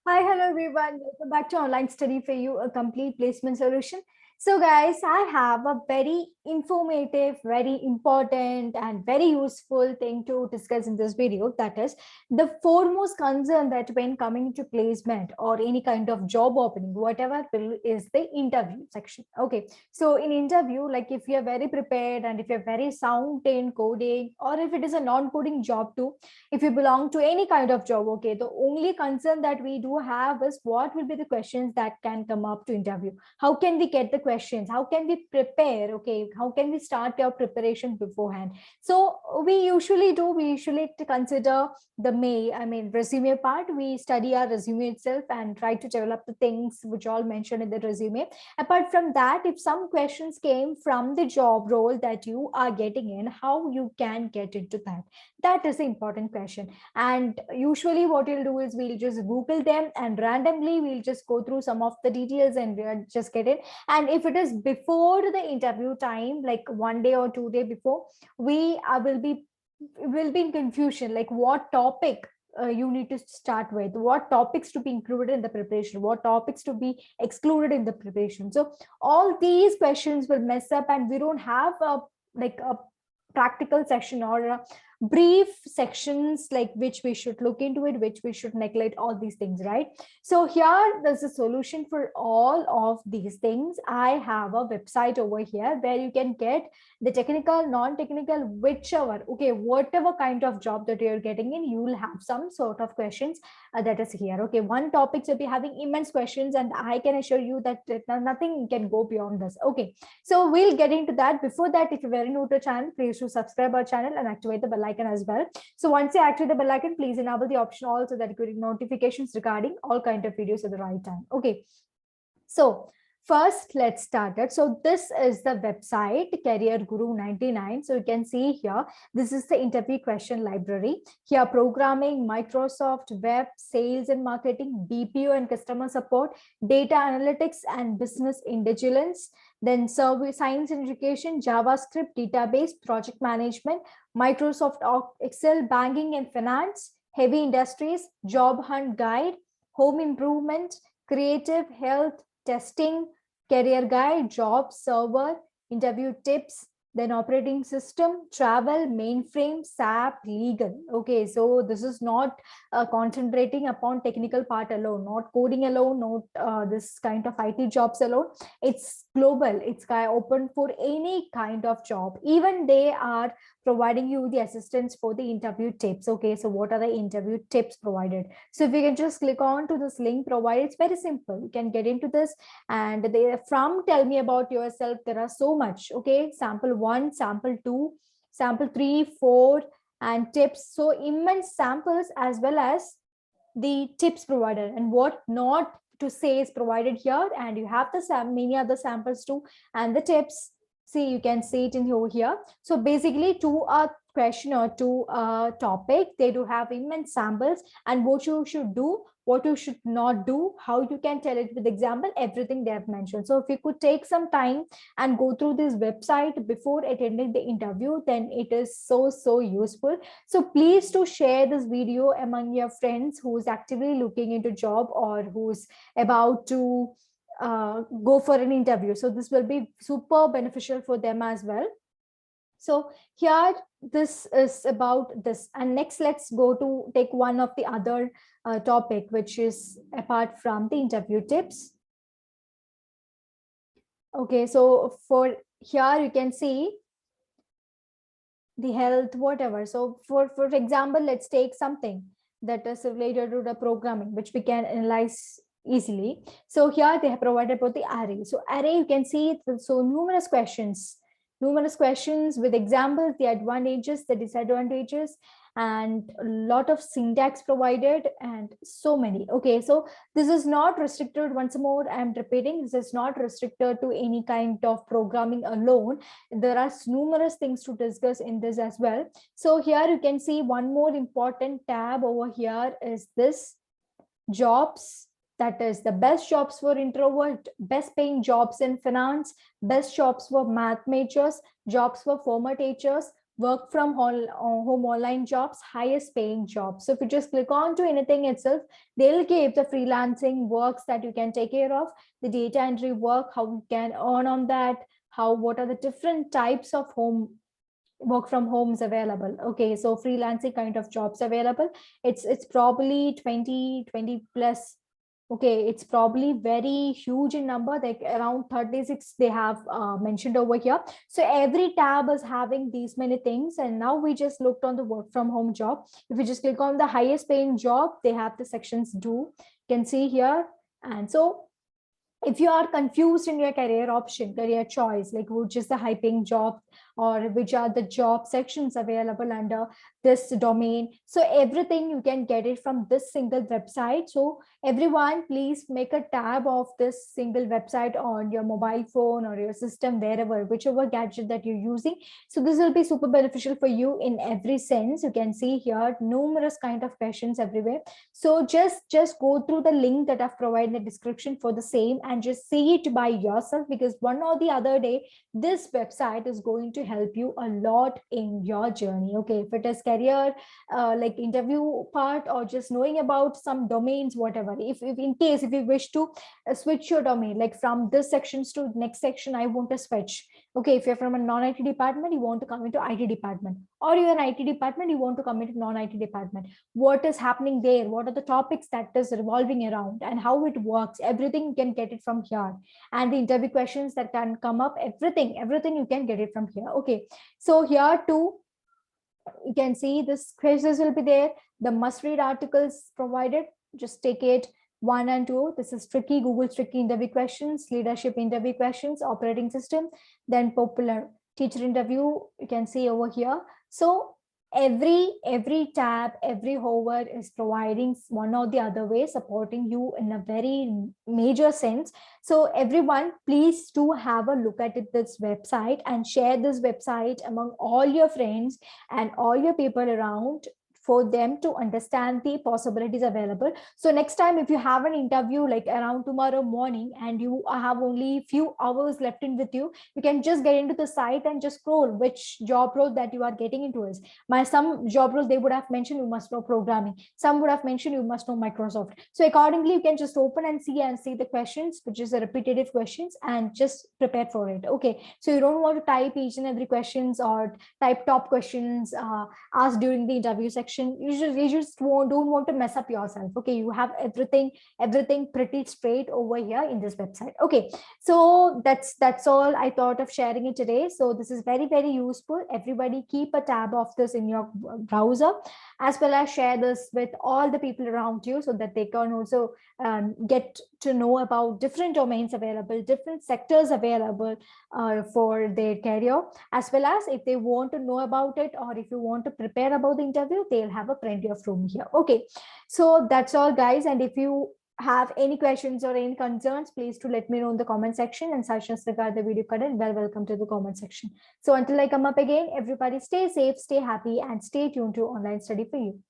Hi, hello everyone. Welcome back to Online Study for You, a complete placement solution. So, guys, I have a very informative, very important, and very useful thing to discuss in this video. That is the foremost concern that when coming to placement or any kind of job opening, whatever is the interview section. Okay, so in interview, like if you are very prepared and if you're very sound in coding, or if it is a non-coding job too, if you belong to any kind of job, okay, the only concern that we do have is what will be the questions that can come up to interview. How can we get the questions? How can we prepare? Okay, how can we start your preparation beforehand? So we usually consider the resume part. We study our resume itself and try to develop the things which all mentioned in the resume. Apart from that, if some questions came from the job role that you are getting in, how you can get into that, that is the important question. And usually what we'll do is we'll just google them and randomly we'll just go through some of the details and we'll just get it. And if it is before the interview time, like 1 day or 2 day before, we will be in confusion, like what topic you need to start with, what topics to be included in the preparation, what topics to be excluded in the preparation. So all these questions will mess up and we don't have a practical section or a brief sections like which we should look into it, which we should neglect, all these things, right? So here there's a solution for all of these things. I have a website over here where you can get the technical, non-technical, whichever, okay, whatever kind of job that you're getting in, you will have some sort of questions that is here. Okay, one topic will be having immense questions and I can assure you that nothing can go beyond this. Okay, so we'll get into that. Before that, if you're very new to the channel, please do subscribe our channel and activate the bell icon as well. So once you activate the bell icon, please enable the option also that you get notifications regarding all kind of videos at the right time. Okay, so first let's start it. So this is the website Career Guru 99. So you can see here, this is the interview question library. Here programming, Microsoft Web, sales and marketing, BPO and customer support, data analytics and business intelligence, then service, science and education, JavaScript, database, project management, Microsoft Excel, banking and finance, heavy industries, job hunt guide, home improvement, creative, health, testing, career guide, job server, interview tips, then operating system, travel, mainframe, SAP, legal. Okay, so this is not concentrating upon technical part alone, not coding alone, not this kind of IT jobs alone. It's global. It's open for any kind of job. Even they are providing you the assistance for the interview tips. Okay, so what are the interview tips provided? So if you can just click on to this link provided, it's very simple. You can get into this and they from tell me about yourself. There are so much. Okay, sample 1, sample 2, sample 3, 4, and tips. So immense samples as well as the tips provided and what not to say is provided here. And you have the many other samples too and the tips. See, you can see it in over here. So basically to a question or to a topic, they do have immense samples and what you should do, what you should not do, how you can tell it with example, everything they have mentioned. So if you could take some time and go through this website before attending the interview, then it is so useful. So please to share this video among your friends who's actively looking into job or who's about to go for an interview. So this will be super beneficial for them as well. So here this is about this. And next let's go to take one of the other topic, which is apart from the interview tips. Okay, so for here you can see the health, whatever. So for example, let's take something that is related to the programming, which we can analyze easily. So here they have provided for the array. So array, you can see so numerous questions with examples, the advantages, the disadvantages, and a lot of syntax provided and so many. Okay, so this is not restricted, once more I'm repeating, this is not restricted to any kind of programming alone. There are numerous things to discuss in this as well. So here you can see one more important tab over here is this jobs. That is the best jobs for introvert, best paying jobs in finance, best jobs for math majors, jobs for former teachers, work from home online jobs, highest paying jobs. So if you just click on to anything itself, they'll give the freelancing works that you can take care of, the data entry work, how you can earn on that, what are the different types of work from homes available. Okay, so freelancing kind of jobs available. It's probably 20 plus. Okay, it's probably very huge in number, like around 36 they have mentioned over here. So every tab is having these many things. And now we just looked on the work from home job. If you just click on the highest paying job, they have the sections do, you can see here. And so if you are confused in your career choice, like which is the high paying job or which are the job sections available under this domain, so everything you can get it from this single website. So everyone, please make a tab of this single website on your mobile phone or your system, wherever, whichever gadget that you're using. So this will be super beneficial for you in every sense. You can see here numerous kind of questions everywhere. So just go through the link that I've provided in the description for the same, and just see it by yourself, because one or the other day this website is going to help you a lot in your journey. Okay, if it is career like interview part, or just knowing about some domains, whatever. If in case if you wish to switch your domain, like from this sections to next section, I want to switch. Okay, if you're from a non-IT department, you want to come into IT department, or you're an IT department, you want to come into non-IT department, what is happening there, what are the topics that is revolving around, and how it works, everything you can get it from here. And the interview questions that can come up, everything you can get it from here. Okay, so here too you can see this quizzes will be there, the must read articles provided, just take it. 1 and 2, this is tricky, Google's tricky interview questions, leadership interview questions, operating system, then popular teacher interview, you can see over here. So every tab, every hover is providing one or the other way, supporting you in a very major sense. So everyone, please do have a look at this website and share this website among all your friends and all your people around, for them to understand the possibilities available. So next time if you have an interview like around tomorrow morning and you have only few hours left in with you, you can just get into the site and just scroll which job role that you are getting into is. Some job roles they would have mentioned you must know programming, some would have mentioned you must know Microsoft. So accordingly you can just open and see the questions, which is the repetitive questions, and just prepare for it. Okay, so you don't want to type each and every questions or type top questions asked during the interview section. Don't want to mess up yourself. Okay, you have everything pretty straight over here in this website. Okay, so that's all I thought of sharing it today. So this is very useful. Everybody keep a tab of this in your browser, as well as share this with all the people around you, so that they can also get to know about different domains available, different sectors available for their career, as well as if they want to know about it, or if you want to prepare about the interview, they'll have a plenty of room here. Okay, so that's all guys. And if you have any questions or any concerns, please to let me know in the comment section, and suggestions regarding the video content, welcome to the comment section. So until I come up again, everybody stay safe, stay happy, and stay tuned to Online Study for You.